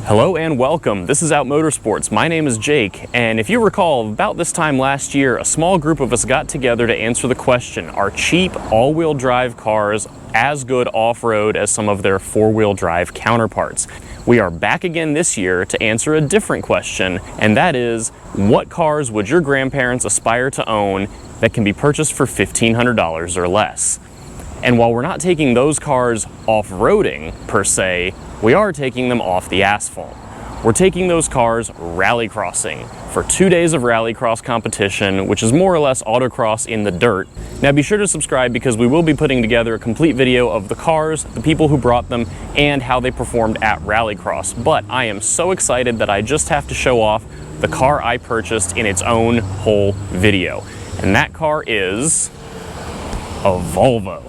Hello and welcome. This is Out Motorsports. My name is Jake, and if you recall, about this time last year, a small group of us got together to answer the question, are cheap all-wheel drive cars as good off-road as some of their four-wheel drive counterparts? We are back again this year to answer a different question, and that is, what cars would your grandparents aspire to own that can be purchased for $1,500 or less? And while we're not taking those cars off-roading, per se, we are taking them off the asphalt. We're taking those cars rallycrossing for 2 days of rallycross competition, which is more or less autocross in the dirt. Now be sure to subscribe because we will be putting together a complete video of the cars, the people who brought them, and how they performed at rallycross. But I am so excited that I just have to show off the car I purchased in its own whole video. And that car is a Volvo.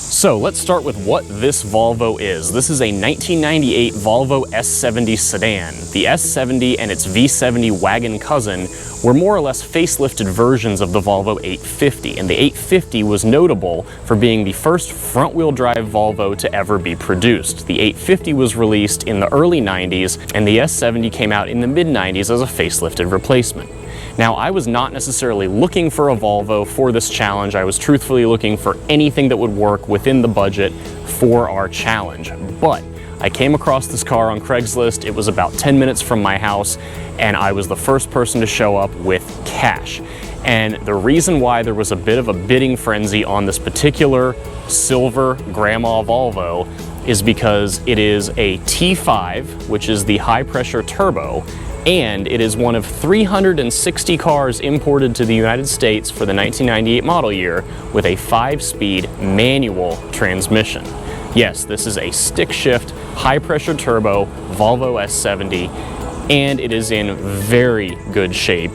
So let's start with what this Volvo is. This is a 1998 Volvo S70 sedan. The S70 and its V70 wagon cousin were more or less facelifted versions of the Volvo 850, and the 850 was notable for being the first front-wheel drive Volvo to ever be produced. The 850 was released in the early 90s, and the S70 came out in the mid-90s as a facelifted replacement. Now, I was not necessarily looking for a Volvo for this challenge. I was truthfully looking for anything that would work within the budget for our challenge. But I came across this car on Craigslist. It was about 10 minutes from my house, and I was the first person to show up with cash. And the reason why there was a bit of a bidding frenzy on this particular silver grandma Volvo is because it is a T5, which is the high-pressure turbo, and it is one of 360 cars imported to the United States for the 1998 model year with a 5-speed manual transmission. Yes, this is a stick-shift, high-pressure turbo Volvo S70, and it is in very good shape,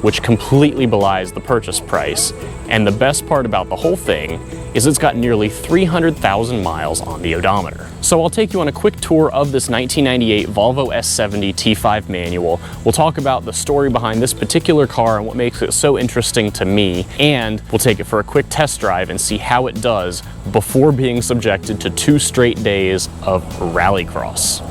which completely belies the purchase price. And the best part about the whole thing is it's got nearly 300,000 miles on the odometer. So I'll take you on a quick tour of this 1998 Volvo S70 T5 manual. We'll talk about the story behind this particular car and what makes it so interesting to me, and we'll take it for a quick test drive and see how it does before being subjected to 2 straight days of rallycross.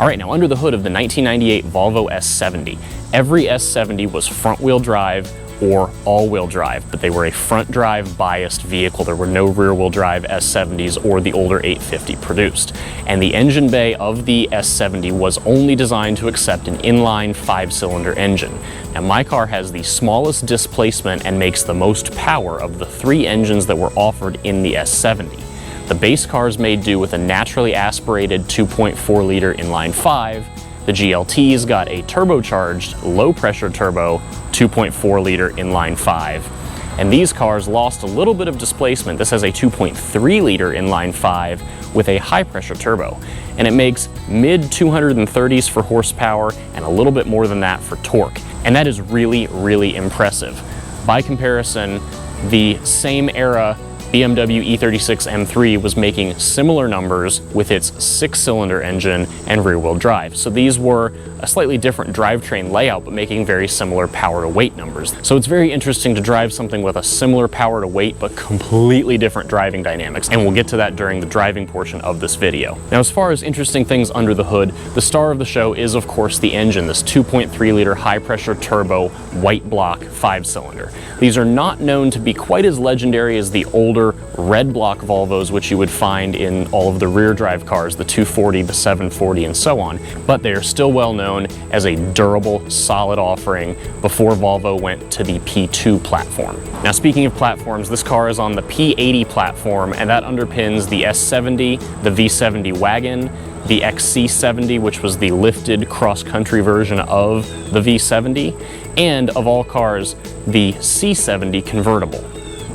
All right, now under the hood of the 1998 Volvo S70, every S70 was front-wheel drive or all-wheel drive, but they were a front-drive biased vehicle. There were no rear-wheel drive S70s or the older 850 produced. And the engine bay of the S70 was only designed to accept an inline 5-cylinder engine. Now my car has the smallest displacement and makes the most power of the 3 engines that were offered in the S70. The base cars made do with a naturally aspirated 2.4-liter inline 5. The GLT's got a turbocharged, low-pressure turbo, 2.4-liter inline 5. And these cars lost a little bit of displacement. This has a 2.3-liter inline 5 with a high-pressure turbo. And it makes mid-230s for horsepower and a little bit more than that for torque. And that is really, really impressive. By comparison, the same era BMW E36 M3 was making similar numbers with its 6-cylinder engine and rear-wheel drive. So these were a slightly different drivetrain layout, but making very similar power-to-weight numbers. So it's very interesting to drive something with a similar power-to-weight, but completely different driving dynamics, and we'll get to that during the driving portion of this video. Now, as far as interesting things under the hood, the star of the show is, of course, the engine, this 2.3-liter high-pressure turbo white block 5-cylinder. These are not known to be quite as legendary as the older red block Volvos, which you would find in all of the rear drive cars, the 240, the 740, and so on, but they are still well known as a durable, solid offering before Volvo went to the P2 platform. Now, speaking of platforms, this car is on the P80 platform, and that underpins the S70, the V70 wagon, the XC70, which was the lifted cross-country version of the V70, and of all cars, the C70 convertible.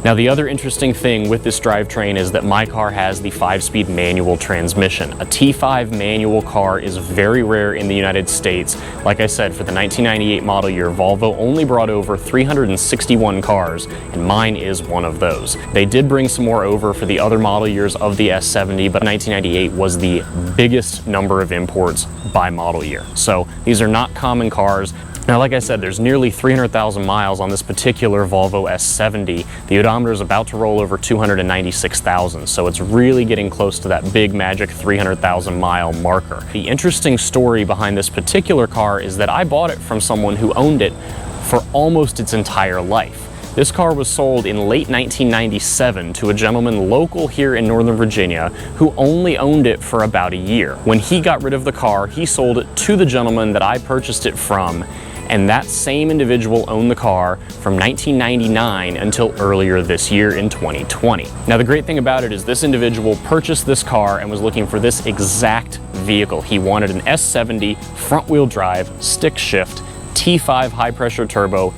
Now, the other interesting thing with this drivetrain is that my car has the 5-speed manual transmission. A T5 manual car is very rare in the United States. Like I said, for the 1998 model year, Volvo only brought over 361 cars, and mine is one of those. They did bring some more over for the other model years of the S70, but 1998 was the biggest number of imports by model year. So these are not common cars. Now, like I said, there's nearly 300,000 miles on this particular Volvo S70. The odometer is about to roll over 296,000, so it's really getting close to that big magic 300,000 mile marker. The interesting story behind this particular car is that I bought it from someone who owned it for almost its entire life. This car was sold in late 1997 to a gentleman local here in Northern Virginia who only owned it for about a year. When he got rid of the car, he sold it to the gentleman that I purchased it from, and that same individual owned the car from 1999 until earlier this year in 2020. Now, the great thing about it is this individual purchased this car and was looking for this exact vehicle. He wanted an S70 front-wheel drive, stick shift, T5 high-pressure turbo,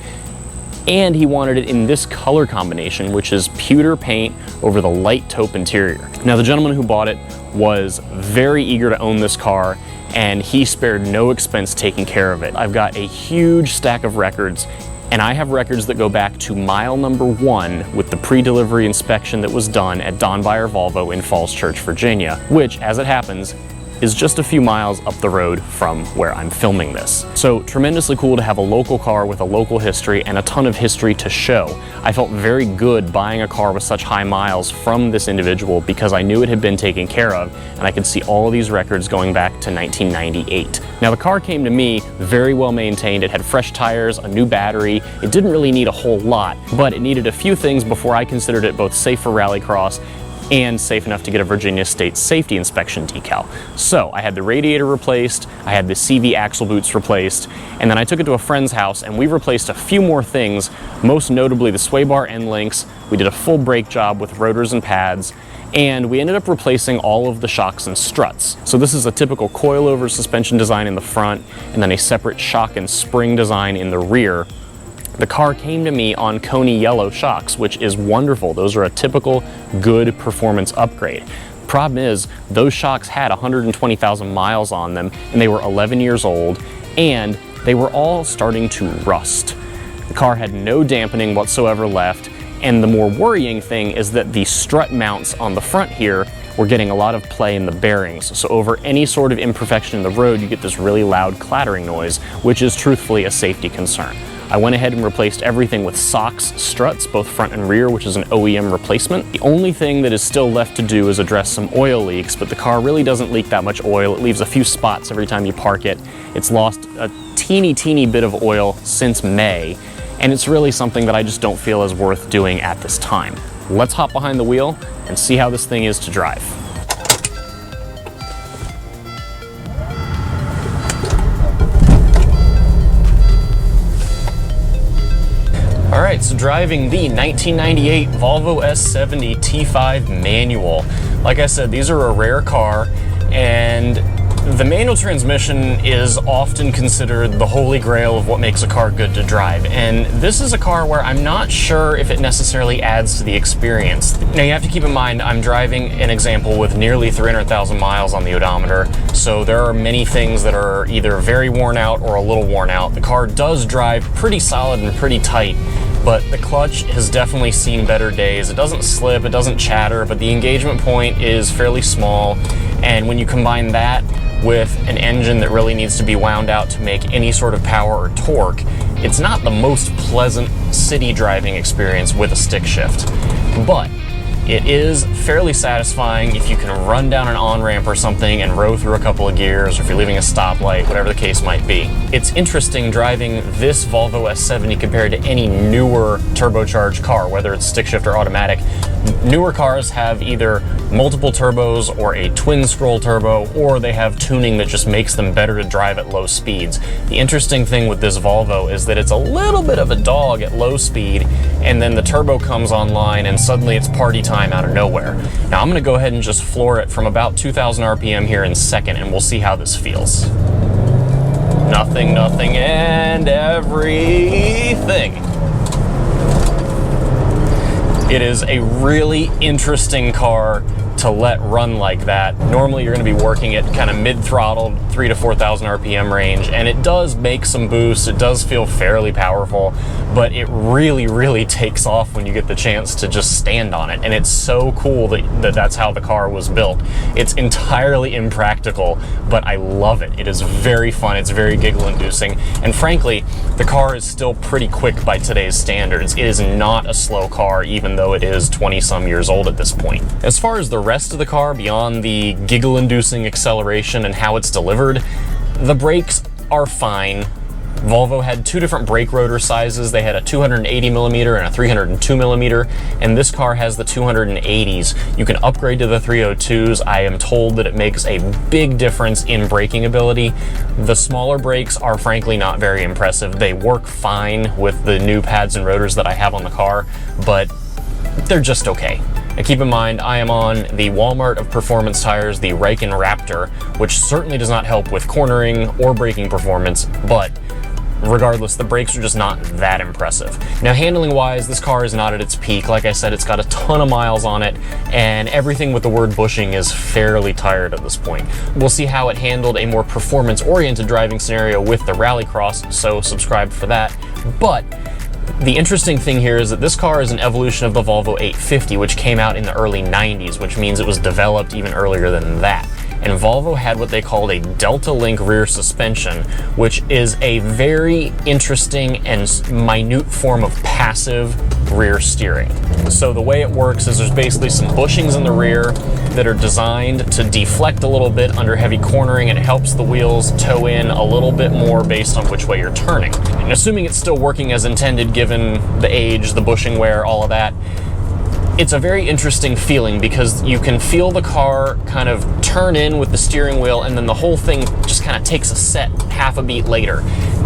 and he wanted it in this color combination, which is pewter paint over the light taupe interior. Now, the gentleman who bought it was very eager to own this car, and he spared no expense taking care of it. I've got a huge stack of records, and I have records that go back to mile number 1 with the pre-delivery inspection that was done at Don Byer Volvo in Falls Church, Virginia, which, as it happens, is just a few miles up the road from where I'm filming this. So tremendously cool to have a local car with a local history and a ton of history to show. I felt very good buying a car with such high miles from this individual because I knew it had been taken care of, and I could see all of these records going back to 1998. Now, the car came to me very well maintained. It had fresh tires, a new battery. It didn't really need a whole lot, but it needed a few things before I considered it both safe for rallycross and safe enough to get a Virginia State safety inspection decal. So I had the radiator replaced, I had the CV axle boots replaced, and then I took it to a friend's house and we replaced a few more things, most notably the sway bar end links. We did a full brake job with rotors and pads, and we ended up replacing all of the shocks and struts. So this is a typical coilover suspension design in the front, and then a separate shock and spring design in the rear. The car came to me on Coney yellow shocks, which is wonderful. Those are a typical good performance upgrade. Problem is, those shocks had 120,000 miles on them, and they were 11 years old, and they were all starting to rust. The car had no dampening whatsoever left, and the more worrying thing is that the strut mounts on the front here were getting a lot of play in the bearings. So over any sort of imperfection in the road, you get this really loud clattering noise, which is truthfully a safety concern. I went ahead and replaced everything with SOX struts, both front and rear, which is an OEM replacement. The only thing that is still left to do is address some oil leaks, but the car really doesn't leak that much oil. It leaves a few spots every time you park it. It's lost a teeny bit of oil since May, and it's really something that I just don't feel is worth doing at this time. Let's hop behind the wheel and see how this thing is to drive. All right, so driving the 1998 Volvo S70 T5 manual. Like I said, these are a rare car, and the manual transmission is often considered the holy grail of what makes a car good to drive. And this is a car where I'm not sure if it necessarily adds to the experience. Now, you have to keep in mind, I'm driving an example with nearly 300,000 miles on the odometer, so there are many things that are either very worn out or a little worn out. The car does drive pretty solid and pretty tight, but the clutch has definitely seen better days. It doesn't slip, it doesn't chatter, but the engagement point is fairly small. And when you combine that with an engine that really needs to be wound out to make any sort of power or torque, it's not the most pleasant city driving experience with a stick shift. But it is fairly satisfying if you can run down an on-ramp or something and row through a couple of gears, or if you're leaving a stoplight, whatever the case might be. It's interesting driving this Volvo S70 compared to any newer turbocharged car, whether it's stick shift or automatic. Newer cars have either multiple turbos or a twin scroll turbo, or they have tuning that just makes them better to drive at low speeds. The interesting thing with this Volvo is that it's a little bit of a dog at low speed, and then the turbo comes online and suddenly it's party time out of nowhere. Now I'm going to go ahead and just floor it from about 2,000 RPM here in a second, and we'll see how this feels. Nothing, and everything. It is a really interesting car to let run like that. Normally you're going to be working at kind of mid-throttled 3,000 to 4,000 RPM range, and it does make some boost. It does feel fairly powerful, but it really takes off when you get the chance to just stand on it. And it's so cool that that's how the car was built. It's entirely impractical, but I love it. It is very fun. It's very giggle-inducing, and frankly, the car is still pretty quick by today's standards. It is not a slow car, even though it is 20-some years old at this point. As far as the rest of the car, beyond the giggle-inducing acceleration and how it's delivered, the brakes are fine. Volvo had two different brake rotor sizes. They had a 280mm and a 302mm, and this car has the 280s. You can upgrade to the 302s. I am told that it makes a big difference in braking ability. The smaller brakes are frankly not very impressive. They work fine with the new pads and rotors that I have on the car, but they're just okay. Now keep in mind, I am on the Walmart of performance tires, the Riken Raptor, which certainly does not help with cornering or braking performance, but regardless, the brakes are just not that impressive. Now, handling-wise, this car is not at its peak. Like I said, it's got a ton of miles on it, and everything with the word bushing is fairly tired at this point. We'll see how it handled a more performance-oriented driving scenario with the Rallycross, so subscribe for that. But the interesting thing here is that this car is an evolution of the Volvo 850, which came out in the early 90s, which means it was developed even earlier than that. And Volvo had what they called a Delta Link rear suspension, which is a very interesting and minute form of passive rear steering. So the way it works is there's basically some bushings in the rear that are designed to deflect a little bit under heavy cornering, and it helps the wheels toe in a little bit more based on which way you're turning. And assuming it's still working as intended given the age, the bushing wear, all of that, it's a very interesting feeling because you can feel the car kind of turn in with the steering wheel, and then the whole thing just kind of takes a set half a beat later.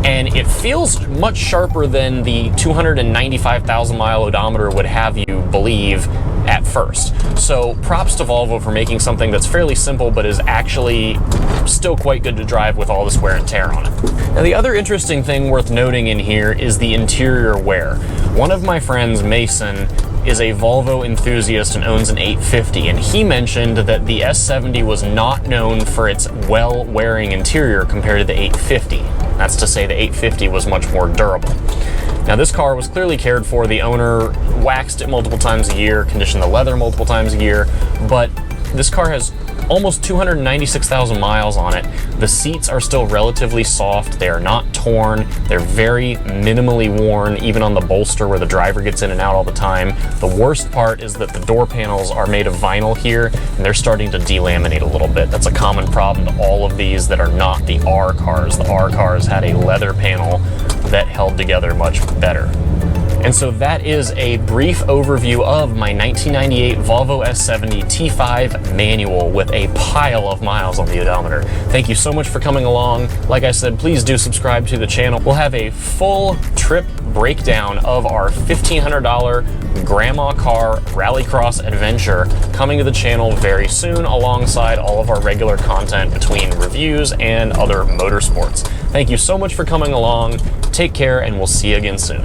And it feels much sharper than the 295,000 mile odometer would have you believe at first. So props to Volvo for making something that's fairly simple but is actually still quite good to drive with all this wear and tear on it. Now, the other interesting thing worth noting in here is the interior wear. One of my friends, Mason, is a Volvo enthusiast and owns an 850, and he mentioned that the S70 was not known for its well-wearing interior compared to the 850. That's to say the 850 was much more durable. Now, this car was clearly cared for. The owner waxed it multiple times a year, conditioned the leather multiple times a year, but this car has almost 296,000 miles on it. The seats are still relatively soft. They are not torn. They're very minimally worn, even on the bolster where the driver gets in and out all the time. The worst part is that the door panels are made of vinyl here, and they're starting to delaminate a little bit. That's a common problem to all of these that are not the R cars. The R cars had a leather panel that held together much better. And so that is a brief overview of my 1998 Volvo S70 T5 manual with a pile of miles on the odometer. Thank you so much for coming along. Like I said, please do subscribe to the channel. We'll have a full trip breakdown of our $1,500 grandma car rallycross adventure coming to the channel very soon, alongside all of our regular content between reviews and other motorsports. Thank you so much for coming along. Take care, and we'll see you again soon.